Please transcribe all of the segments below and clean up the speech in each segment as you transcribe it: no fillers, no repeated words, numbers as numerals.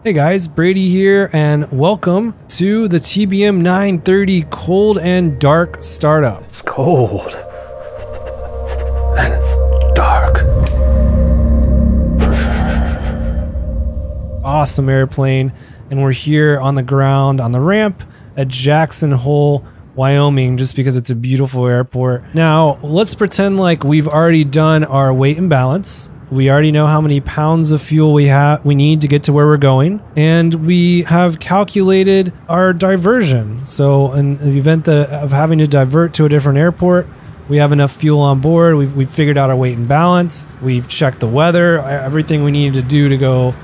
Hey guys, Brady here, and welcome to the TBM 930 Cold and Dark Startup. It's cold. And it's dark. Awesome airplane, and we're here on the ground, on the ramp at Jackson Hole, Wyoming, just because it's a beautiful airport. Now, let's pretend like we've already done our weight and balance. We already know how many pounds of fuel we need to get to where we're going, and we have calculated our diversion. So in the event of having to divert to a different airport, we have enough fuel on board. We've figured out our weight and balance. We've checked the weather, everything we needed to do to go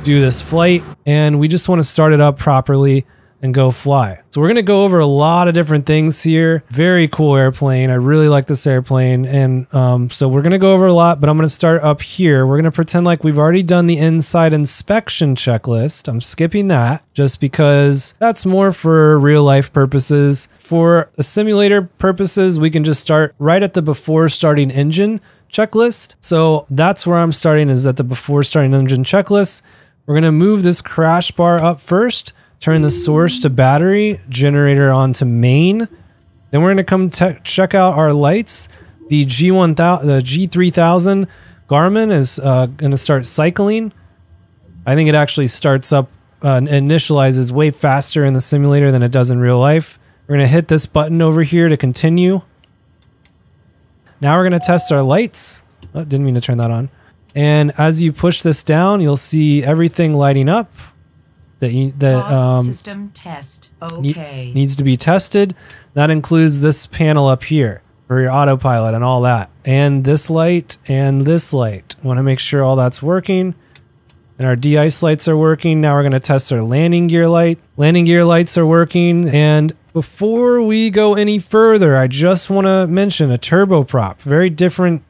do this flight, and we just want to start it up properly and go fly. So we're going to go over a lot of different things here. Very cool airplane. I really like this airplane. And so we're going to go over a lot, but I'm going to start up here. We're going to pretend like we've already done the inside inspection checklist. I'm skipping that just because that's more for real life purposes. For a simulator purposes, we can just start right at the before starting engine checklist. So that's where I'm starting, is at the before starting engine checklist. We're going to move this crash bar up first. Turn the source to battery, generator onto main. Then we're going to come check out our lights. The G3000 Garmin is going to start cycling. I think it actually starts up, initializes way faster in the simulator than it does in real life. We're going to hit this button over here to continue. Now we're going to test our lights. Oh, didn't mean to turn that on. And as you push this down, you'll see everything lighting up. System test. Okay. Needs to be tested. That includes this panel up here for your autopilot and all that, and this light and this light. Want to make sure all that's working, and our de-ice lights are working. Now we're going to test our landing gear light. Landing gear lights are working. And before we go any further, I just want to mention a turboprop. Very different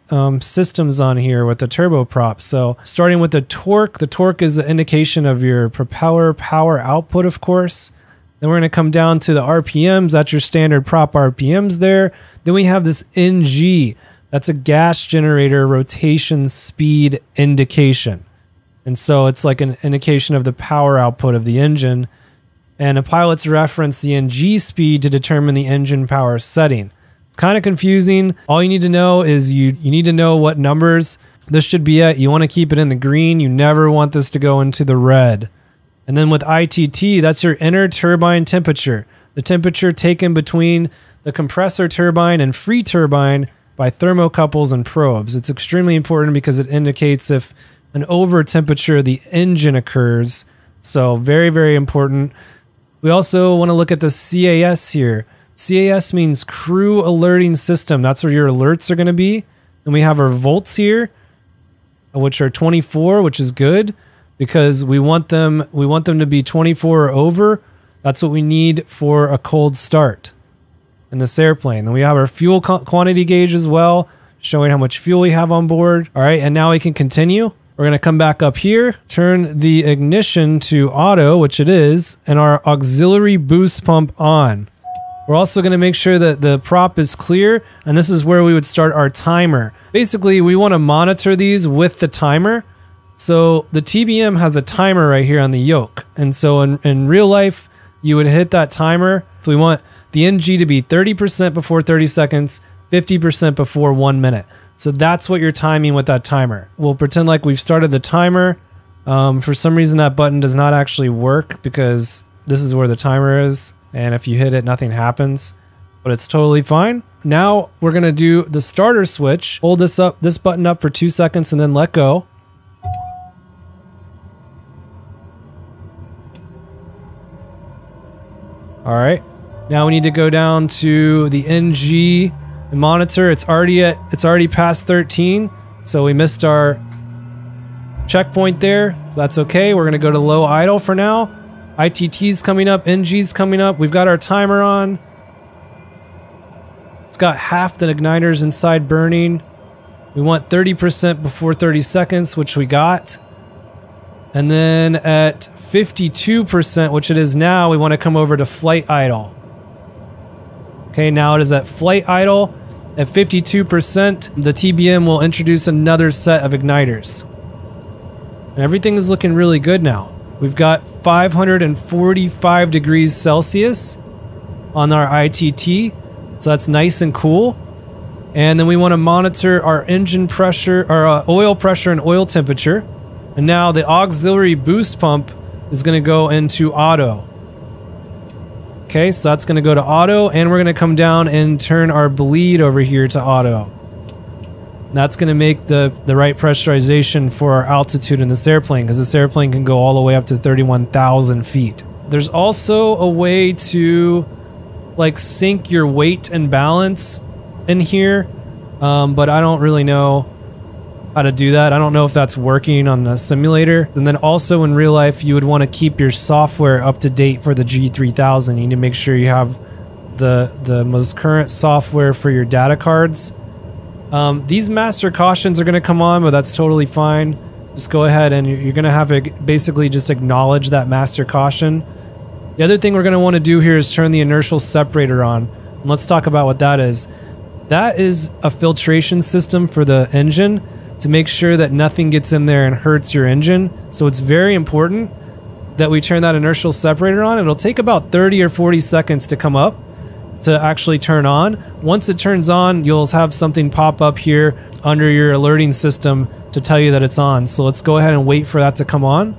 systems on here with the turboprop. So starting with the torque is an indication of your propeller power output, of course. Then we're going to come down to the RPMs. That's your standard prop RPMs there. Then we have this NG. That's a gas generator rotation speed indication. And so it's like an indication of the power output of the engine. And a pilot's reference the NG speed to determine the engine power setting. It's kind of confusing. All you need to know is you need to know what numbers this should be at. You want to keep it in the green. You never want this to go into the red. And then with ITT, that's your inner turbine temperature. The temperature taken between the compressor turbine and free turbine by thermocouples and probes. It's extremely important because it indicates if an over temperature of the engine occurs. So very, very important. We also want to look at the CAS here. CAS means crew alerting system. That's where your alerts are going to be. And we have our volts here, which are 24, which is good because we want them to be 24 or over. That's what we need for a cold start in this airplane. Then we have our fuel quantity gauge as well, showing how much fuel we have on board. All right, and now we can continue. We're going to come back up here, turn the ignition to auto, which it is, and our auxiliary boost pump on. We're also going to make sure that the prop is clear, and this is where we would start our timer. Basically, we want to monitor these with the timer. So the TBM has a timer right here on the yoke. And so in real life, you would hit that timer. If we want the NG to be 30% before 30 seconds, 50% before 1 minute. So that's what you're timing with that timer. We'll pretend like we've started the timer. For some reason, that button does not actually work because this is where the timer is. And if you hit it, nothing happens. But it's totally fine. Now we're going to do the starter switch. Hold this button up for 2 seconds and then let go. All right. Now we need to go down to the NG. The monitor, it's already past 13, so we missed our checkpoint there. That's okay. We're gonna go to low idle for now. ITT's coming up, NG's coming up. We've got our timer on. It's got half the igniters inside burning. We want 30% before 30 seconds, which we got. And then at 52%, which it is now, we want to come over to flight idle. Okay, now it is at flight idle. At 52%, the TBM will introduce another set of igniters. And everything is looking really good now. We've got 545 degrees Celsius on our ITT, so that's nice and cool. And then we want to monitor our engine pressure, our oil pressure and oil temperature. And now the auxiliary boost pump is going to go into auto. Okay, so that's going to go to auto, and we're going to come down and turn our bleed over here to auto. That's going to make the right pressurization for our altitude in this airplane, because this airplane can go all the way up to 31,000 feet. There's also a way to like sync your weight and balance in here, but I don't really know how to do that. I don't know if that's working on the simulator. And then also in real life, you would want to keep your software up to date for the G3000. You need to make sure you have the most current software for your data cards. These master cautions are going to come on, but that's totally fine. Just go ahead and you're going to have to basically just acknowledge that master caution. The other thing we're going to want to do here is turn the inertial separator on. And let's talk about what that is. That is a filtration system for the engine to make sure that nothing gets in there and hurts your engine. So it's very important that we turn that inertial separator on. It'll take about 30 or 40 seconds to come up to actually turn on. Once it turns on, you'll have something pop up here under your alerting system to tell you that it's on. So let's go ahead and wait for that to come on.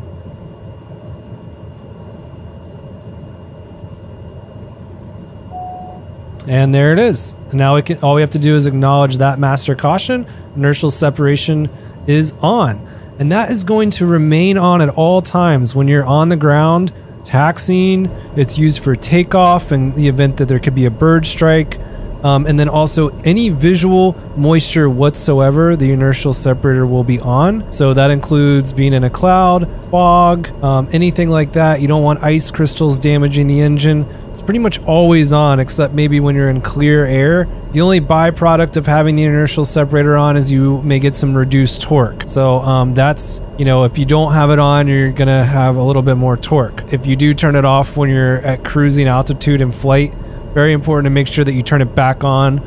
And there it is. Now all we have to do is acknowledge that master caution. Inertial separation is on. And that is going to remain on at all times when you're on the ground taxiing. It's used for takeoff in the event that there could be a bird strike. And then also any visual moisture whatsoever, the inertial separator will be on. So that includes being in a cloud, fog, anything like that. You don't want ice crystals damaging the engine. It's pretty much always on, except maybe when you're in clear air. The only byproduct of having the inertial separator on is you may get some reduced torque. So that's, you know, if you don't have it on, you're gonna have a little bit more torque. If you do turn it off when you're at cruising altitude in flight, very important to make sure that you turn it back on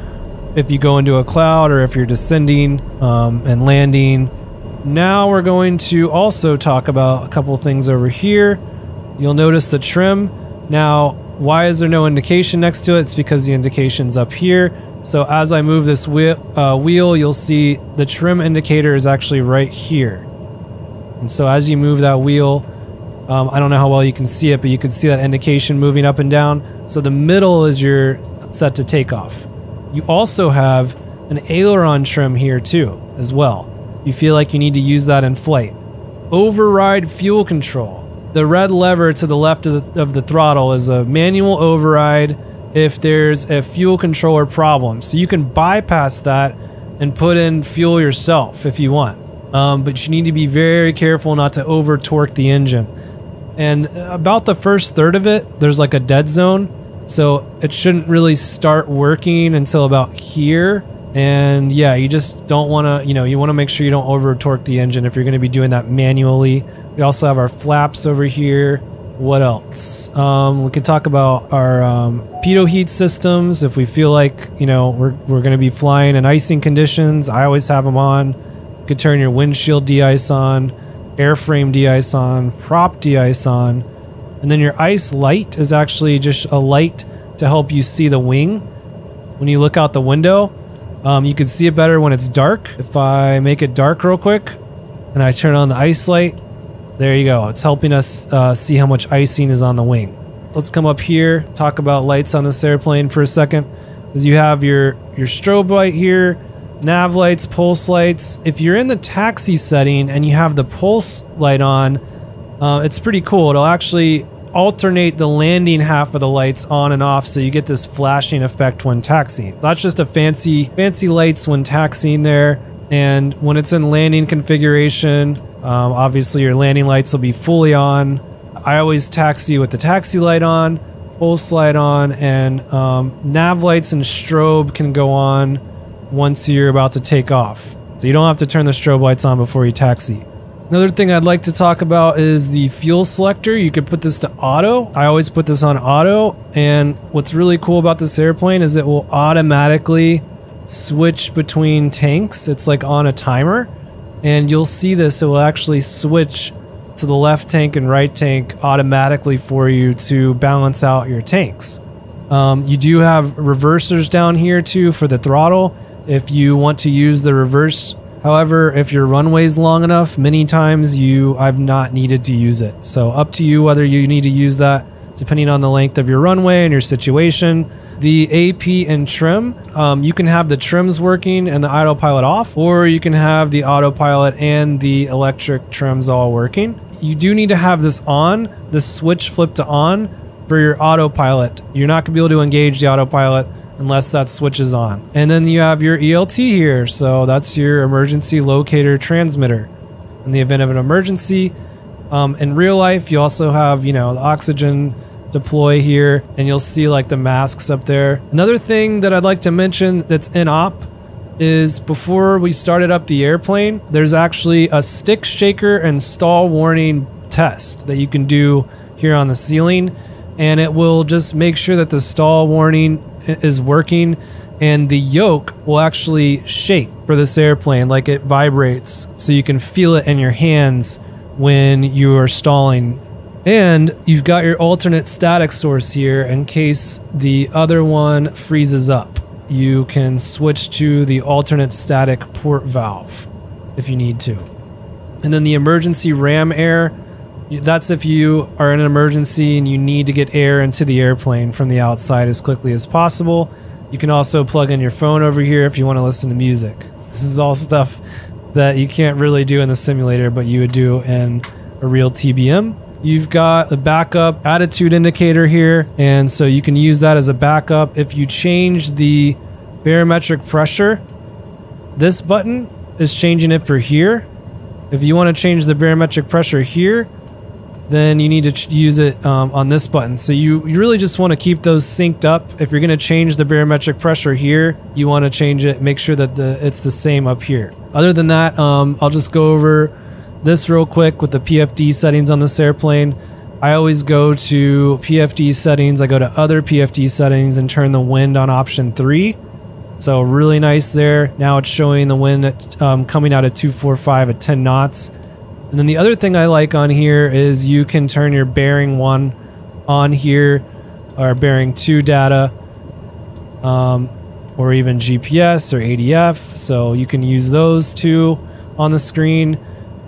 if you go into a cloud or if you're descending and landing. Now we're going to also talk about a couple things over here. You'll notice the trim. Now, why is there no indication next to it? It's because the indication's up here. So as I move this wheel, you'll see the trim indicator is actually right here. And so as you move that wheel, I don't know how well you can see it, but you can see that indication moving up and down. So the middle is your set to takeoff. You also have an aileron trim here too, as well. You feel like you need to use that in flight. Override fuel control. The red lever to the left of the throttle is a manual override if there's a fuel controller problem. So you can bypass that and put in fuel yourself if you want. But you need to be very careful not to over torque the engine. And about the first third of it, there's like a dead zone. So it shouldn't really start working until about here. And yeah, you just don't want to, you want to make sure you don't over torque the engine if you're going to be doing that manually. We also have our flaps over here. What else? We can talk about our pitot heat systems. If we feel like, we're going to be flying in icing conditions, I always have them on. You could turn your windshield de-ice on, airframe de-ice on, prop de-ice on. And then your ice light is actually just a light to help you see the wing. When you look out the window, you can see it better when it's dark. If I make it dark real quick and I turn on the ice light, there you go. It's helping us see how much icing is on the wing. Let's come up here, talk about lights on this airplane for a second. As you have your strobe light here, nav lights, pulse lights. If you're in the taxi setting and you have the pulse light on, it's pretty cool. It'll actually alternate the landing half of the lights on and off, so you get this flashing effect when taxiing. That's just a fancy lights when taxiing there. And when it's in landing configuration, obviously your landing lights will be fully on. I always taxi with the taxi light on, pulse light on, and nav lights and strobe can go on once you're about to take off. So you don't have to turn the strobe lights on before you taxi. Another thing I'd like to talk about is the fuel selector. You could put this to auto. I always put this on auto, and what's really cool about this airplane is it will automatically switch between tanks. It's like on a timer, and you'll see this. It will actually switch to the left tank and right tank automatically for you to balance out your tanks. You do have reversers down here too for the throttle if you want to use the reverse. However, if your runway's long enough, many times I've not needed to use it. So up to you whether you need to use that depending on the length of your runway and your situation. The AP and trim, you can have the trims working and the autopilot off, or you can have the autopilot and the electric trims all working. You do need to have this on, this switch flipped to on for your autopilot. You're not going to be able to engage the autopilot unless that switch is on. And then you have your ELT here, so that's your emergency locator transmitter. In the event of an emergency, in real life, you also have, the oxygen deploy here, and you'll see like the masks up there. Another thing that I'd like to mention that's in op is before we started up the airplane, there's actually a stick shaker and stall warning test that you can do here on the ceiling, and it will just make sure that the stall warning is working, and the yoke will actually shake for this airplane, like it vibrates, so you can feel it in your hands when you are stalling. And you've got your alternate static source here in case the other one freezes up. You can switch to the alternate static port valve if you need to. And then the emergency ram air, that's if you are in an emergency and you need to get air into the airplane from the outside as quickly as possible. You can also plug in your phone over here if you want to listen to music. This is all stuff that you can't really do in the simulator, but you would do in a real TBM. You've got the backup attitude indicator here, and so you can use that as a backup. If you change the barometric pressure, this button is changing it for here. If you want to change the barometric pressure here, then you need to use it on this button. So you really just want to keep those synced up. If you're going to change the barometric pressure here, you want to change it, make sure that it's the same up here. Other than that, I'll just go over this real quick with the PFD settings on this airplane. I always go to PFD settings. I go to other PFD settings and turn the wind on option 3. So really nice there. Now it's showing the wind coming out at 245 at 10 knots. And then the other thing I like on here is you can turn your bearing 1 on here, or bearing 2 data, or even GPS or ADF. So you can use those two on the screen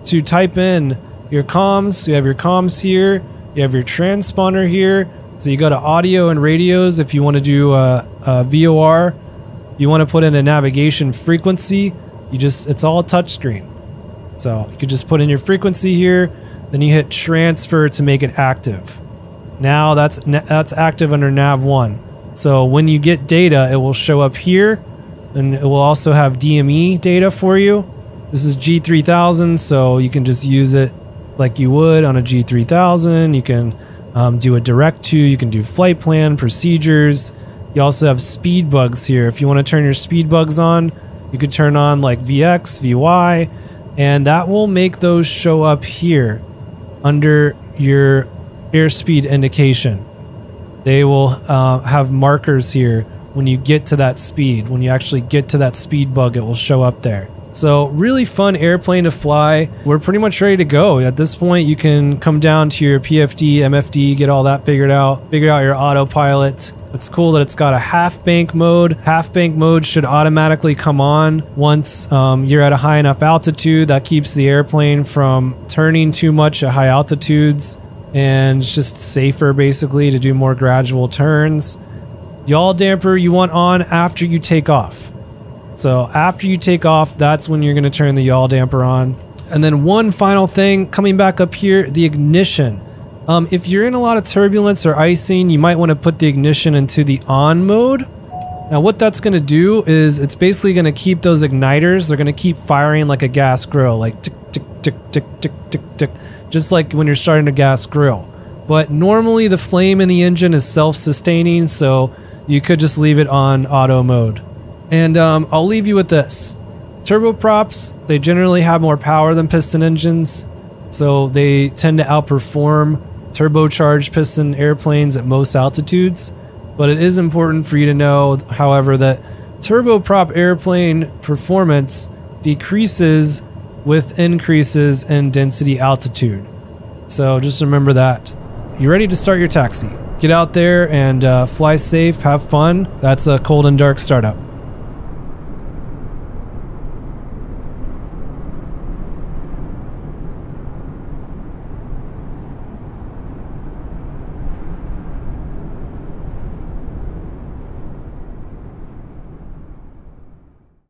to type in your comms. You have your comms here, you have your transponder here. So you go to audio and radios if you want to do a VOR. You want to put in a navigation frequency, it's all touchscreen. So you could just put in your frequency here, then you hit transfer to make it active. Now that's active under nav 1. So when you get data, it will show up here, and it will also have DME data for you. This is G3000, so you can just use it like you would on a G3000. You can do a direct to, you can do flight plan, procedures. You also have speed bugs here. If you want to turn your speed bugs on, you could turn on like VX, VY, and that will make those show up here under your airspeed indication. They will have markers here when you get to that speed. When you actually get to that speed bug, it will show up there. So really fun airplane to fly. We're pretty much ready to go. At this point, you can come down to your PFD, MFD, get all that figured out your autopilot. It's cool that it's got a half bank mode. Half bank mode should automatically come on once you're at a high enough altitude. That keeps the airplane from turning too much at high altitudes, and it's just safer basically to do more gradual turns. Yaw damper you want on after you take off. So after you take off, that's when you're going to turn the yaw damper on. And then one final thing, coming back up here, the ignition. If you're in a lot of turbulence or icing, you might want to put the ignition into the on mode. Now what that's going to do is it's basically going to keep those igniters, they're going to keep firing like a gas grill, like tick, tick, tick, tick, tick, tick, tick, just like when you're starting a gas grill. But normally the flame in the engine is self-sustaining, so you could just leave it on auto mode. And I'll leave you with this. Turboprops, they generally have more power than piston engines, so they tend to outperform turbocharged piston airplanes at most altitudes. But it is important for you to know, however, that turboprop airplane performance decreases with increases in density altitude. So just remember that. You ready to start your taxi? Get out there and fly safe, have fun. That's a cold and dark startup.